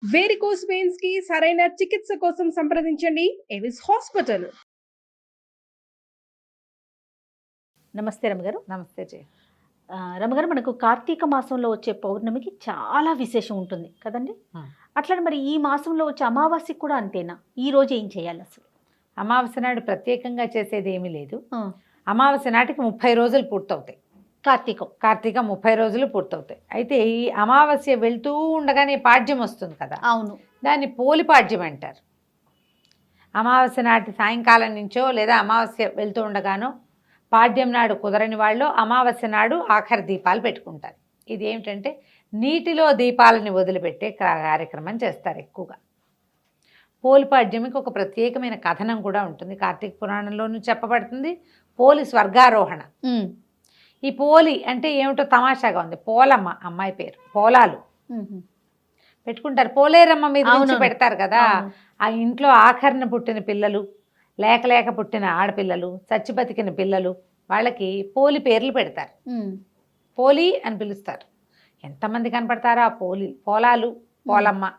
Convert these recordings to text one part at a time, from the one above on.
Varicose veins కి సరైన చికిత్స కోసం సంప్రదించండి ఎవిస్ హాస్పిటల్. నమస్తే రమగారు. నమస్తే జయ. రమగారు, మనకు కార్తీక మాసంలో వచ్చే పౌర్ణమికి చాలా విశేషం ఉంటుంది కదండి. అట్లా మరి ఈ మాసంలో వచ్చే అమావాస్యకి కూడా అంతేనా? ఈ రోజు ఏం చేయాలి అసలు? అమావాస్య నాడు ప్రత్యేకంగా చేసేది ఏమీ లేదు. అమావాస్య నాటికి 30 రోజులు పూర్తవుతాయి. కార్తీక 30 రోజులు పూర్తవుతాయి. అయితే ఈ అమావాస్య వెళ్తూ ఉండగానే పాడ్యం వస్తుంది కదా. అవును, దాన్ని పోలి పాడ్యం అంటారు. అమావాస్య నాటి సాయంకాలం నుంచో లేదా అమావాస్య వెళ్తూ ఉండగానో పాడ్యం నాడు కుదరని వాళ్ళు అమావాస్య నాడు ఆఖరి దీపాలు పెట్టుకుంటారు. ఇది ఏమిటంటే నీటిలో దీపాలని వదిలిపెట్టే కార్యక్రమం చేస్తారు ఎక్కువగా. పోలిపాడ్యమికి ఒక ప్రత్యేకమైన కథనం కూడా ఉంటుంది. కార్తీక పురాణంలోనూ చెప్పబడుతుంది. పోలి స్వర్గారోహణ. ఈ పోలి అంటే ఏమిటో తమాషాగా ఉంది. పోలమ్మ అమ్మాయి పేరు. పోలాలు పెట్టుకుంటారు. పోలేరమ్మ మీద నుంచి పెడతారు కదా. ఆ ఇంట్లో ఆఖరణ పుట్టిన పిల్లలు, లేక పుట్టిన ఆడపిల్లలు, చచ్చి బతికిన పిల్లలు, వాళ్ళకి పోలి పేర్లు పెడతారు. పోలి అని పిలుస్తారు. ఎంతమంది కనపడతారో ఆ పోలాలు, పోలమ్మ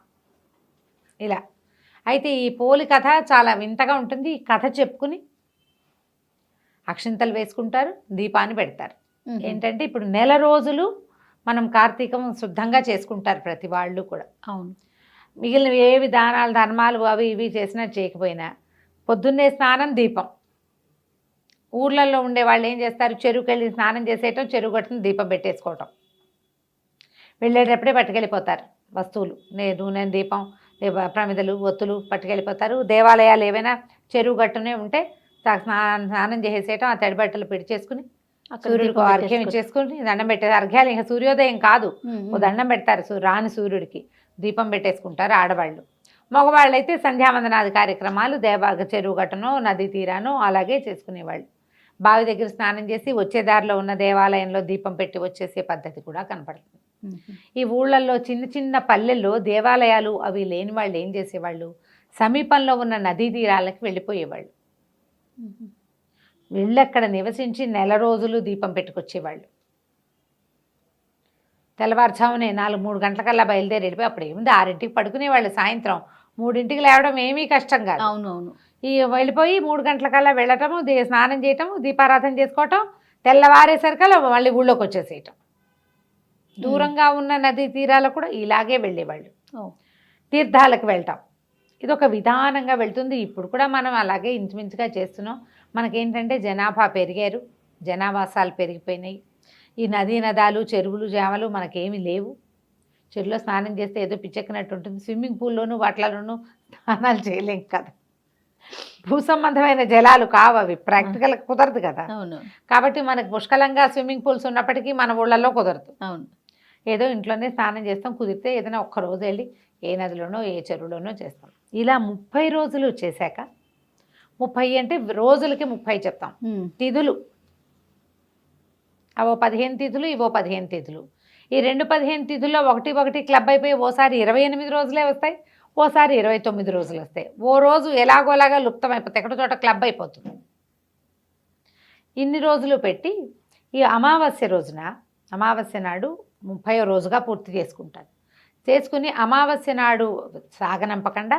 ఇలా. అయితే ఈ పోలి కథ చాలా వింతగా ఉంటుంది. ఈ కథ చెప్పుకుని అక్షింతలు వేసుకుంటారు, దీపాన్ని పెడతారు. ఏంటంటే ఇప్పుడు నెల రోజులు మనం కార్తీకం శుద్ధంగా చేసుకుంటారు ప్రతి వాళ్ళు కూడా. అవును, మిగిలిన ఏవి దానాలు ధర్మాలు అవి ఇవి చేసినా చేయకపోయినా పొద్దున్నే స్నానం, దీపం. ఊర్లలో ఉండే వాళ్ళు ఏం చేస్తారు, చెరువుకి వెళ్ళి స్నానం చేసేయటం, చెరువు కట్టుని దీపం పెట్టేసుకోవటం. వెళ్ళేటప్పుడే పట్టుకెళ్ళిపోతారు వస్తువులు, నూనె, దీపం, ప్రమిదలు, ఒత్తులు పట్టుకెళ్ళిపోతారు. దేవాలయాలు ఏవైనా చెరువు గట్టునే ఉంటే స్నానం చేసేయటం, ఆ తడి బట్టలు పెడిచేసుకుని సూర్యుడికి అర్ఘ్యం ఇచ్చేసుకుని దండం పెట్టారు. అర్ఘ్యాలు ఇంకా సూర్యోదయం కాదు, ఓ దండం పెడతారు రాని సూర్యుడికి, దీపం పెట్టేసుకుంటారు ఆడవాళ్ళు. మగవాళ్ళు అయితే సంధ్యావందనాది కార్యక్రమాలు చెరువు గట్టనో నదీ తీరానో అలాగే చేసుకునేవాళ్ళు. బావి దగ్గర స్నానం చేసి వచ్చే దారిలో ఉన్న దేవాలయంలో దీపం పెట్టి వచ్చేసే పద్ధతి కూడా కనపడుతుంది. ఈ ఊళ్ళల్లో చిన్న చిన్న పల్లెల్లో దేవాలయాలు అవి లేని వాళ్ళు ఏం చేసేవాళ్ళు, సమీపంలో ఉన్న నదీ తీరాలకు వెళ్ళిపోయేవాళ్ళు. వెళ్ళక్కడ నివసించి నెల రోజులు దీపం పెట్టుకొచ్చేవాళ్ళు. తెల్లవారుజామునే 4-3 గంటలకల్లా బయలుదేరి వెళ్ళిపోయి అప్పుడు ఏముంది 6ంటికి పడుకునేవాళ్ళు. సాయంత్రం 3ంటికి లేవడం ఏమీ కష్టం కాదు. అవునవును. ఈ వెళ్ళిపోయి 3 గంటలకల్లా వెళ్ళటము, స్నానం చేయటము, దీపారాధన చేసుకోవటం, తెల్లవారేసరికల్లా మళ్ళీ ఊళ్ళోకి వచ్చేసేయటం. దూరంగా ఉన్న నదీ తీరాలకు కూడా ఇలాగే వెళ్ళేవాళ్ళు. తీర్థాలకు వెళ్ళటం ఇదొక విధానంగా వెళ్తుంది. ఇప్పుడు కూడా మనం అలాగే ఇంచుమించుగా చేస్తున్నాం. మనకేంటంటే జనాభా పెరిగారు, జనావాసాలు పెరిగిపోయినాయి. ఈ నదీ నదాలు, చెరువులు, జామలు మనకేమీ లేవు. చెరువులో స్నానం చేస్తే ఏదో పిచ్చెక్కినట్టు ఉంటుంది. స్విమ్మింగ్ పూల్లోనూ వాటిలోనూ స్నానాలు చేయలేం కదా. భూ సంబంధమైన జలాలు కావు అవి, ప్రాక్టికల్ కుదరదు కదా. కాబట్టి మనకు పుష్కలంగా స్విమ్మింగ్ పూల్స్ ఉన్నప్పటికీ మన ఊళ్ళల్లో కుదరదు. అవును, ఏదో ఇంట్లోనే స్నానం చేస్తాం. కుదిరితే ఏదైనా ఒక్కరోజు వెళ్ళి ఏ నదిలోనో ఏ చెరువులోనో చేస్తాం. ఇలా 30 రోజులు చేశాక, 30 అంటే రోజులకి 30 చెప్తాం. తిథులు అవో 15 తిథులు, ఇవో 15 తిథులు. ఈ 15 తిథుల్లో ఒకటి క్లబ్ అయిపోయి ఓసారి 28 రోజులే వస్తాయి, ఓసారి 29 రోజులు వస్తాయి. ఓ రోజు ఎలాగోలాగా లుప్తం అయిపోతాయి, ఎక్కడో చోట క్లబ్ అయిపోతుంది. ఇన్ని రోజులు పెట్టి ఈ అమావాస్య నాడు 30వ రోజుగా పూర్తి చేసుకుంటారు. చేసుకుని అమావాస్య నాడు సాగనంపకుండా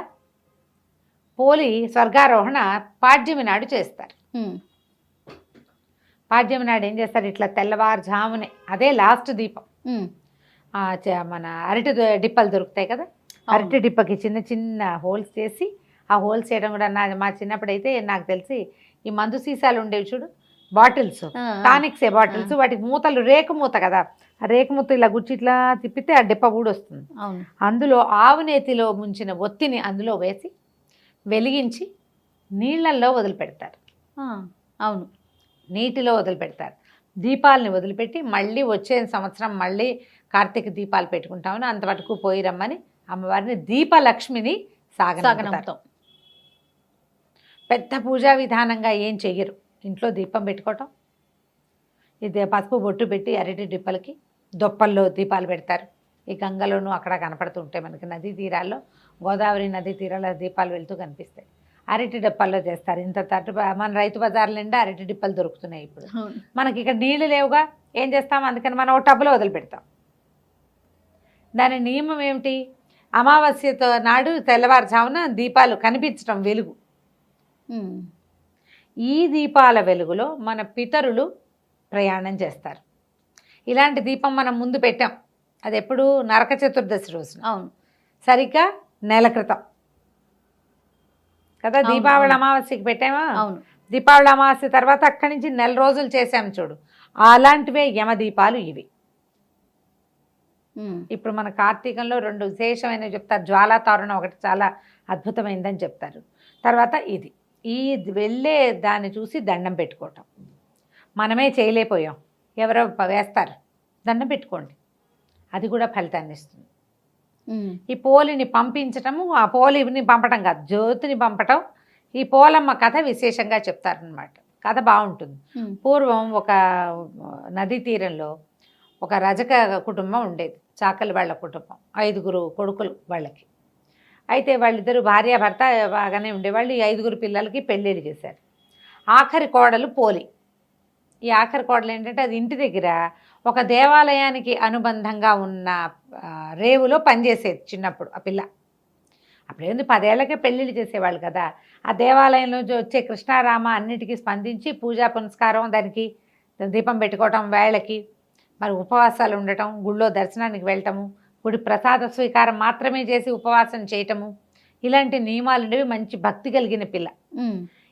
పోలి స్వర్గారోహణ పాడ్యమి నాడు చేస్తారు. పాడ్యమి నాడు ఏం చేస్తారు, ఇట్లా తెల్లవారుజామునే, అదే లాస్ట్ దీపం. మన అరటి డిప్పలు దొరుకుతాయి కదా, అరటి డిప్పకి చిన్న చిన్న హోల్స్ చేసి, ఆ హోల్స్ చేయడం కూడా మా చిన్నప్పుడైతే నాకు తెలిసి ఈ మందు సీసాలు ఉండేవి చూడు, బాటిల్స్, టానిక్సే బాటిల్స్, వాటికి మూతలు రేకు మూత కదా, ఆ రేకు మూత ఇలా గుచ్చి ఇట్లా తిప్పితే ఆ డిప్ప కూడా వస్తుంది. అందులో ఆవు నేతిలో ముంచిన ఒత్తిని అందులో వేసి వెలిగించి నీళ్ళల్లో వదిలిపెడతారు. అవును, నీటిలో వదిలిపెడతారు. దీపాలని వదిలిపెట్టి మళ్ళీ వచ్చే సంవత్సరం మళ్ళీ కార్తీక దీపాలు పెట్టుకుంటామని అంతవరకు పోయి రమ్మని అమ్మవారిని దీపలక్ష్మిని సాగనంపుతాం. పెద్ద పూజా విధానంగా ఏం చెయ్యరు. ఇంట్లో దీపం పెట్టుకోవటం, ఇది పసుపు బొట్టు పెట్టి అరటి డిప్పలకి దొప్పల్లో దీపాలు పెడతారు. ఈ గంగలోనూ అక్కడ కనపడుతూ ఉంటాయి మనకి నదీ తీరాల్లో, గోదావరి నదీ తీరాల దీపాలు వెళ్తూ కనిపిస్తాయి. అరటి డిప్పల్లో చేస్తారు. ఇంత తట్టు మన రైతు బజార్ల నిండా అరటి డిప్పలు దొరుకుతున్నాయి ఇప్పుడు. మనకి ఇక్కడ నీళ్లు లేవుగా, ఏం చేస్తాం, అందుకని మనం ఒక టబ్లో వదిలిపెడతాం. దాని నియమం ఏమిటి, అమావాస్యతో నాడు తెల్లవారుజామున దీపాలు కనిపించడం వెలుగు. ఈ దీపాల వెలుగులో మన పితరులు ప్రయాణం చేస్తారు. ఇలాంటి దీపం మనం ముందు పెట్టాం. అది ఎప్పుడు నరక చతుర్దశి రోజున, అవును, సరిగ్గా నెల క్రితం కదా. అవును, దీపావళి అవును. అమావాస్యకి పెట్టామా, అవును. దీపావళి అమావాస్య తర్వాత అక్కడి నుంచి నెల రోజులు చేసాము చూడు, అలాంటివే యమదీపాలు ఇవి. ఇప్పుడు మన కార్తీకంలో 2 విశేషమైనవి చెప్తారు. జ్వాలా తోరణం ఒకటి చాలా అద్భుతమైందని చెప్తారు. తర్వాత ఇది వెళ్ళే దాన్ని చూసి దండం పెట్టుకోవటం. మనమే చేయలేకపోయాం, ఎవరో వేస్తారు, దండం పెట్టుకోండి, అది కూడా ఫలితాన్ని ఇస్తుంది. ఈ పోలిని పంపించటము, ఆ పోలిని పంపటం కాదు, జ్యోతిని పంపటం. ఈ పోలమ్మ కథ విశేషంగా చెప్తారనమాట. కథ బాగుంటుంది. పూర్వం ఒక నదీ తీరంలో ఒక రజక కుటుంబం ఉండేది, చాకలి వాళ్ళ కుటుంబం, 5 కొడుకులు వాళ్ళకి. అయితే వాళ్ళిద్దరు భార్యాభర్త బాగానే ఉండేవాళ్ళు. ఈ 5 పిల్లలకి పెళ్ళిళ్ళు చేశారు. ఆఖరి కోడలు పోలి. ఈ ఆఖరి కోడలు ఏంటంటే, అది ఇంటి దగ్గర ఒక దేవాలయానికి అనుబంధంగా ఉన్న రేవులో పనిచేసేది చిన్నప్పుడు ఆ పిల్ల. అప్పుడేంది 10 ఏళ్ళకే పెళ్ళిళ్ళు చేసేవాళ్ళు కదా. ఆ దేవాలయంలో వచ్చే కృష్ణారామ అన్నిటికీ స్పందించి పూజా పునస్కారం, దానికి దీపం పెట్టుకోవటం, వేళకి మరి ఉపవాసాలు ఉండటం, గుళ్ళో దర్శనానికి వెళ్ళటము, గుడి ప్రసాద స్వీకారం మాత్రమే చేసి ఉపవాసం చేయటము, ఇలాంటి నియమాలు ఉండేవి. మంచి భక్తి కలిగిన పిల్ల.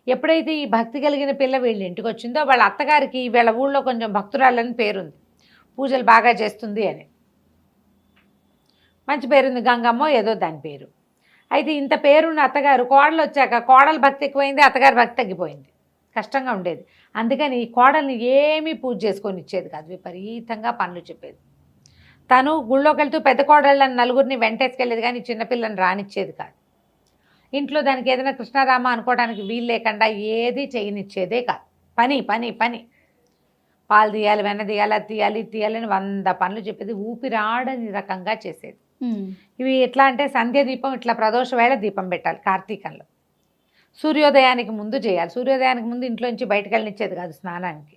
ఎప్పుడైతే ఈ భక్తి కలిగిన పిల్ల వీళ్ళ ఇంటికి వచ్చిందో, వాళ్ళ అత్తగారికి వీళ్ళ ఊళ్ళో కొంచెం భక్తురాలని పేరుంది, పూజలు బాగా చేస్తుంది అని మంచి పేరుంది, గంగమ్మో ఏదో దాని పేరు. అయితే ఇంత పేరున్న అత్తగారు కోడలు వచ్చాక కోడలు భక్తి ఎక్కువైంది, అత్తగారి భక్తి తగ్గిపోయింది, కష్టంగా ఉండేది. అందుకని ఈ కోడల్ని ఏమీ పూజ చేసుకొని ఇచ్చేది కాదు, విపరీతంగా పనులు చెప్పేది. తను గుళ్ళోకి వెళ్తూ పెద్ద కోడళ్ళని 4 వెంటేసుకెళ్ళేది, కానీ చిన్నపిల్లని రానిచ్చేది కాదు. ఇంట్లో దానికి ఏదైనా కృష్ణారామ అనుకోవడానికి వీలు లేకుండా ఏది చేయనిచ్చేదే కాదు. పని పని పని, పాలు తీయాలి, వెన్న తీయాలి, అది తీయాలి, ఇది తీయాలని 100 పనులు చెప్పేది. ఊపిరాడని రకంగా చేసేది. ఇవి ఎట్లా అంటే, సంధ్య దీపం ఇట్లా ప్రదోష వేళ దీపం పెట్టాలి కార్తీకంలో, సూర్యోదయానికి ముందు చేయాలి. సూర్యోదయానికి ముందు ఇంట్లోంచి బయటకు వెళ్ళనిచ్చేది కాదు స్నానానికి.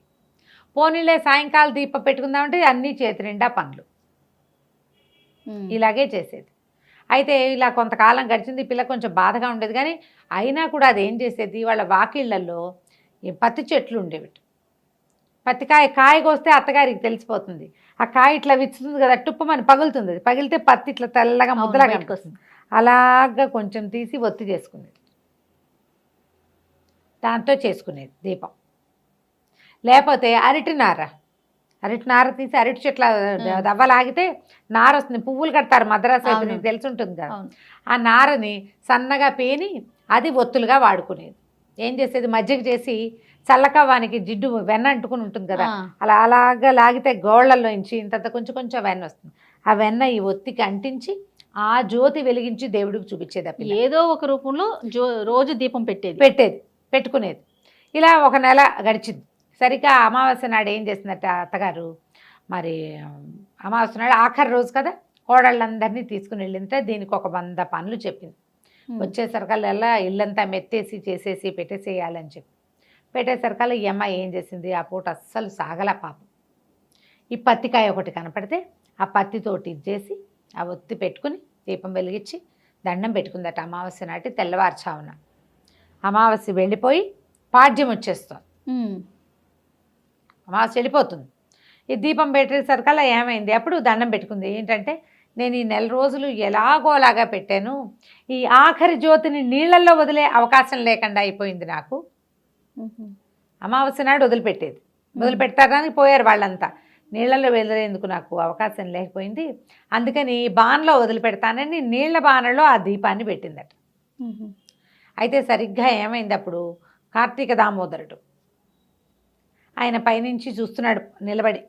పోనీలే సాయంకాలం దీపం పెట్టుకుందామంటే అన్నీ చేతి నిండా పనులు, ఇలాగే చేసేది. అయితే ఇలా కొంతకాలం గడిచింది. పిల్ల కొంచెం బాధగా ఉండేది, కానీ అయినా కూడా అది ఏం చేసేది, వాళ్ళ వాకిళ్లలో ఈ పత్తి చెట్లు ఉండేవి. కాయ కోస్తే అత్తగారికి తెలిసిపోతుంది. ఆ కాయ ఇట్లా విచ్చుతుంది కదా, టుప్పమని పగులుతుంది. అది పగిలితే పత్తి ఇట్లా తెల్లగా ముద్దలాగా వస్తుంది. అలాగా కొంచెం తీసి ఒత్తి చేసుకునేది, దాంతో చేసుకునేది దీపం. లేకపోతే అరటి నార తీసి, అరటి చెట్ల దవ్వలాగితే నార వస్తుంది, పువ్వులు కడతారు మద్రాసు అయితే, నీకు తెలిసి ఉంటుంది కదా. ఆ నారని సన్నగా పేని అది ఒత్తులుగా వాడుకునేది. ఏం చేసేది, మజ్జిగ చేసి చల్లకవ్వానికి జిడ్డు వెన్న అంటుకుని ఉంటుంది కదా, అలాగా లాగితే గోళ్లలోంచి ఇంత కొంచెం వెన్న వస్తుంది. ఆ వెన్న ఈ ఒత్తికి అంటించి ఆ జ్యోతి వెలిగించి దేవుడికి చూపించేది. ఏదో ఒక రూపంలో రోజు దీపం పెట్టుకునేది. ఇలా ఒక నెల గడిచింది. సరిగ్గా అమావాస్య నాడు ఏం చేసిందట అత్తగారు, మరి అమావాస్య నాడు ఆఖరి రోజు కదా, కోడళ్ళందరినీ తీసుకుని వెళ్ళిందంటే దీనికి ఒక 100 పనులు చెప్పింది. వచ్చేసరికల్లా ఇల్లంతా మెత్తేసి చేసేసి పెట్టేసేయాలని చెప్పి పెట్టేసరికల్లా ఈ అమ్మాయి ఏం చేసింది, ఆ పూట అస్సలు సాగల పాపం. ఈ పత్తికాయ ఒకటి కనపడితే ఆ పత్తితోటి ఇది చేసి ఆ ఒత్తి పెట్టుకుని దీపం వెలిగించి దండం పెట్టుకుందట. అమావాస్య నాటి తెల్లవారుచావున. అమావాస్య వెళ్ళిపోయి పాడ్యం వచ్చేస్తుంది, అమావాస్య వెళ్ళిపోతుంది. ఈ దీపం పెట్టేసరికల్లా ఏమైంది, అప్పుడు దండం పెట్టుకుంది. ఏంటంటే, నేను ఈ నెల రోజులు ఎలాగోలాగా పెట్టాను, ఈ ఆఖరి జ్యోతిని నీళ్ళల్లో వదిలే అవకాశం లేకుండా అయిపోయింది నాకు. అమావాస్య నాడు వదిలిపెడతారని పోయారు వాళ్ళంతా, నీళ్ళల్లో వదిలేందుకు నాకు అవకాశం లేకపోయింది. అందుకని బాణలో వదిలిపెడతానని నీళ్ల బాణలో ఆ దీపాన్ని పెట్టిందట. అయితే సరిగ్గా ఏమైంది, అప్పుడు కార్తీక దామోదరుడు ఆయన పైనుంచి చూస్తున్నాడు నిలబడి.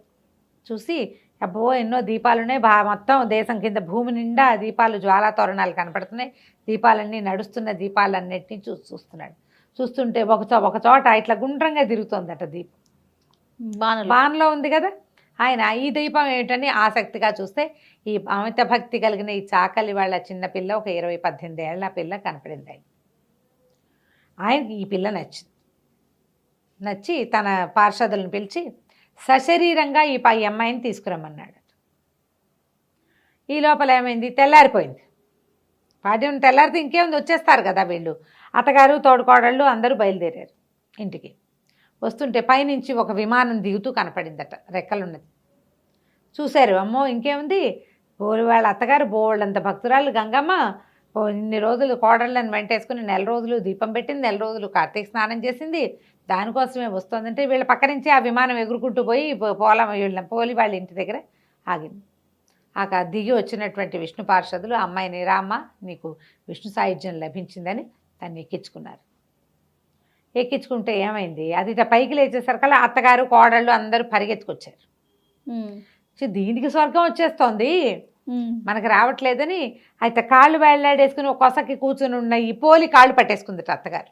చూసి అబ్బో ఎన్నో దీపాలున్నాయి, మొత్తం దేశం కింద భూమి నిండా దీపాలు, జ్వాలా తోరణాలు కనపడుతున్నాయి, దీపాలన్నీ నడుస్తున్న దీపాలన్నిటినీ చూస్తున్నాడు. చూస్తుంటే ఒక చోట ఇట్లా గుండ్రంగా తిరుగుతోందట దీపం, బాణలో ఉంది కదా. ఆయన ఈ దీపం ఏమిటని ఆసక్తిగా చూస్తే ఈ అమిత భక్తి కలిగిన ఈ చాకలి వాళ్ళ చిన్నపిల్ల, ఒక 18 ఏళ్ల పిల్ల కనపడింది. ఆయనకి ఈ పిల్ల నచ్చి తన పార్షదులను పిలిచి సశరీరంగా ఈ అమ్మాయిని తీసుకురమ్మన్నాడు. ఈ లోపల ఏమైంది, తెల్లారిపోయింది. పాడ్యం తెల్లారితే ఇంకేముంది, వచ్చేస్తారు కదా వీళ్ళు. అత్తగారు తోడుకోడళ్ళు అందరూ బయలుదేరారు ఇంటికి. వస్తుంటే పైనుంచి ఒక విమానం దిగుతూ కనపడిందట, రెక్కలున్నది. చూశారు, అమ్మో ఇంకేముంది, వాళ్ళ అత్తగారు బోళ్ళంత భక్తురాలు గంగమ్మ ఇన్ని రోజులు కోడళ్ళని వెంటేసుకుని 4 రోజులు దీపం పెట్టింది, 4 రోజులు కార్తీక స్నానం చేసింది, దానికోసమే వస్తుందంటే వీళ్ళ పక్క నుంచి ఆ విమానం ఎగురుకుంటూ పోయి పోలి వాళ్ళ ఇంటి దగ్గర ఆగింది. దిగి వచ్చినటువంటి విష్ణు పార్షదులు అమ్మాయిని, రామ్మ నీకు విష్ణు సాయుధ్యం లభించిందని దాన్ని ఎక్కించుకున్నారు. ఎక్కించుకుంటే ఏమైంది, అది పైకి లేచేసరికల్లా అత్తగారు కోడళ్ళు అందరూ పరిగెత్తుకొచ్చారు. దీనికి స్వర్గం వచ్చేస్తోంది, మనకు రావట్లేదని అయితే కాళ్ళు వేళ్లాడేసుకుని ఒక కొసకి కూర్చుని ఉన్న ఈ పోలి కాళ్ళు పట్టేసుకుంది అత్తగారు.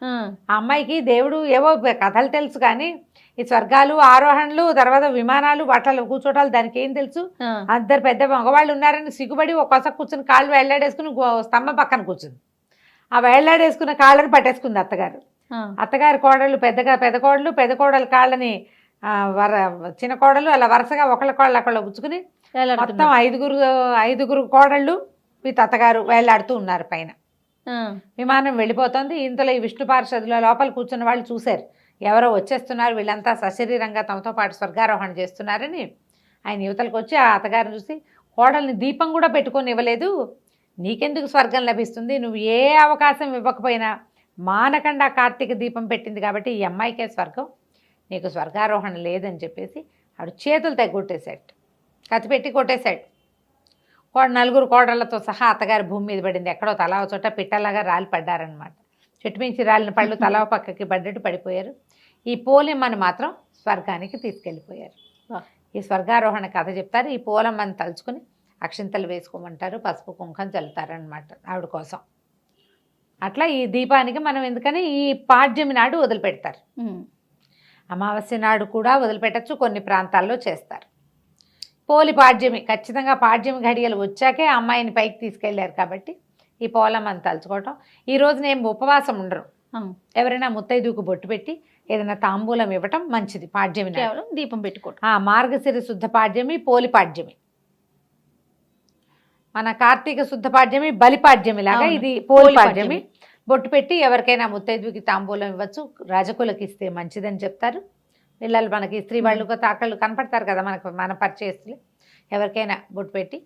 ఆ అమ్మాయికి దేవుడు ఏవో కథలు తెలుసు, కానీ ఈ స్వర్గాలు, ఆరోహణలు, తర్వాత విమానాలు, వాటలు కూర్చోటాలు దానికి ఏం తెలుసు. అందరు పెద్ద మగవాళ్ళు ఉన్నారని సిగ్గుపడి ఒక కొస కూర్చుని కాళ్ళు వేళ్లాడేసుకుని స్తంభం పక్కన కూర్చుంది. ఆ వేళ్లాడేసుకున్న కాళ్ళని పట్టేసుకుంది అత్తగారు. అత్తగారి కోడళ్ళు పెద్ద కోడలు కాళ్ళని చిన్న కోడలు అలా వరుసగా ఒకళ్ళ కోళ్ళు అక్కడ పుచ్చుకుని మొత్తం ఐదుగురు కోడళ్ళు వీటి అత్తగారు వేళ్లాడుతూ ఉన్నారు పైన. విమానం వెళ్ళిపోతుంది. ఇంతలో ఈ విష్ణు పార్షదుల లోపల కూర్చున్న వాళ్ళు చూశారు, ఎవరో వచ్చేస్తున్నారు, వీళ్ళంతా సశరీరంగా తమతో పాటు స్వర్గారోహణ చేస్తున్నారని. ఆయన యువతలకు వచ్చి ఆ అత్తగారిని చూసి, కోడల్ని దీపం కూడా పెట్టుకొని ఇవ్వలేదు, నీకెందుకు స్వర్గం లభిస్తుంది, నువ్వు ఏ అవకాశం ఇవ్వకపోయినా మానకుండా కార్తీక దీపం పెట్టింది కాబట్టి ఈ అమ్మాయికే స్వర్గం, నీకు స్వర్గారోహణ లేదని చెప్పేసి ఆడు చేతులు తెగొట్టేశాడు, కత్తిపెట్టి కొట్టేశాడు. 4 కోడళ్లతో సహా అత్తగారి భూమి మీద పడింది. ఎక్కడో తలా చోట పిట్టలాగా రాలి పడ్డారనమాట. చెట్టు మించి రాలిన పళ్ళు తలా పక్కకి పడ్డట్టు పడిపోయారు. ఈ పోలమ్మని మాత్రం స్వర్గానికి తీసుకెళ్ళిపోయారు. ఈ స్వర్గారోహణ కథ చెప్తారు. ఈ పోలమ్మని తలుచుకుని అక్షింతలు వేసుకోమంటారు, పసుపు కుంకం చల్లుతారనమాట ఆవిడ కోసం. అట్లా ఈ దీపానికి మనం ఎందుకని ఈ పాడ్యమి నాడు వదిలిపెడతారు. అమావాస్య నాడు కూడా వదిలిపెట్టచ్చు, కొన్ని ప్రాంతాల్లో చేస్తారు. పోలి పాడ్యమి, ఖచ్చితంగా పాడ్యమి ఘడియలు వచ్చాకే అమ్మాయిని పైకి తీసుకెళ్లారు కాబట్టి ఈ పోలమ్మని తలుచుకోవటం. ఈ రోజున ఏం ఉపవాసం ఉండరు, ఎవరైనా ముత్తైదుకు బొట్టు పెట్టి ఏదైనా తాంబూలం ఇవ్వటం మంచిది. పాడ్యమి కేవలం దీపం పెట్టుకోవటం. మార్గశిర శుద్ధ పాడ్యమి, పోలి పాడ్యమి. మన కార్తీక శుద్ధ పాడ్యమి బలిపాడ్యమి లాగా ఇది పోలి పాడ్యమి. బొట్టు పెట్టి ఎవరికైనా ముత్తైదుకి తాంబూలం ఇవ్వచ్చు, రాజకులకు ఇస్తే మంచిదని చెప్తారు. పిల్లలు మనకి స్త్రీ వాళ్ళు తాకళ్ళు కనపడతారు కదా మనకు, మన పరిచయస్తులు, ఎవరికైనా బొట్టు పెట్టి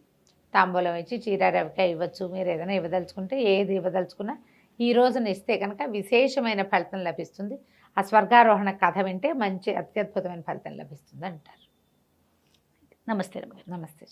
తాంబూలం ఇచ్చి చీర రవికాయ ఇవ్వచ్చు. మీరు ఏదైనా ఇవ్వదలుచుకుంటే ఏది ఇవ్వదలుచుకున్నా ఈ రోజున ఇస్తే కనుక విశేషమైన ఫలితం లభిస్తుంది. ఆ స్వర్గారోహణ కథ వింటే మంచి అత్యద్భుతమైన ఫలితం లభిస్తుంది అంటారు. నమస్తే. నమస్తే.